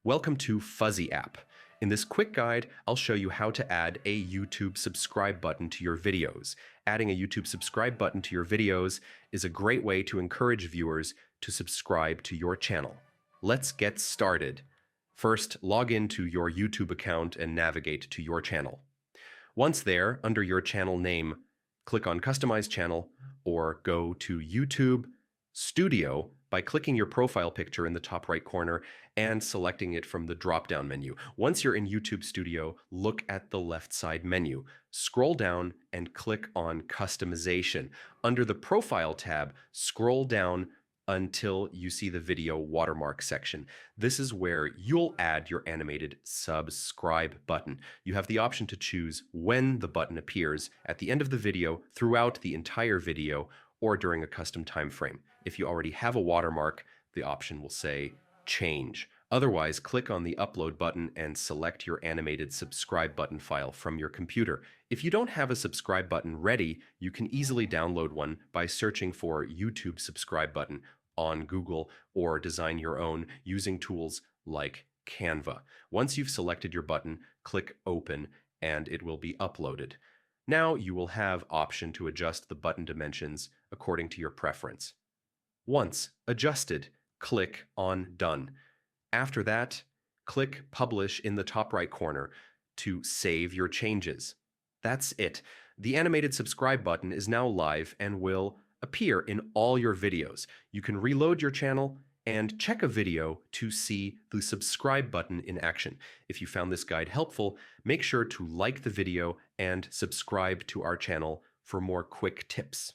Welcome to Fuzzy App. In this quick guide, I'll show you how to add a YouTube subscribe button to your videos. Adding a YouTube subscribe button to your videos is a great way to encourage viewers to subscribe to your channel. Let's get started. First, log into your YouTube account and navigate to your channel. Once there, under your channel name, click on Customize Channel or go to YouTube Studio by clicking your profile picture in the top right corner and selecting it from the drop-down menu. Once you're in YouTube Studio, look at the left side menu. Scroll down and click on Customization. Under the Profile tab, scroll down until you see the video watermark section. This is where you'll add your animated subscribe button. You have the option to choose when the button appears, at the end of the video, throughout the entire video, or during a custom time frame. If you already have a watermark, the option will say change. Otherwise, click on the upload button and select your animated subscribe button file from your computer. If you don't have a subscribe button ready, you can easily download one by searching for YouTube subscribe button on Google or design your own using tools like Canva. Once you've selected your button, click open and it will be uploaded. Now you will have option to adjust the button dimensions according to your preference. Once adjusted, click on Done. After that, click Publish in the top right corner to save your changes. That's it. The animated subscribe button is now live and will appear in all your videos. You can reload your channel and check a video to see the subscribe button in action. If you found this guide helpful, make sure to like the video and subscribe to our channel for more quick tips.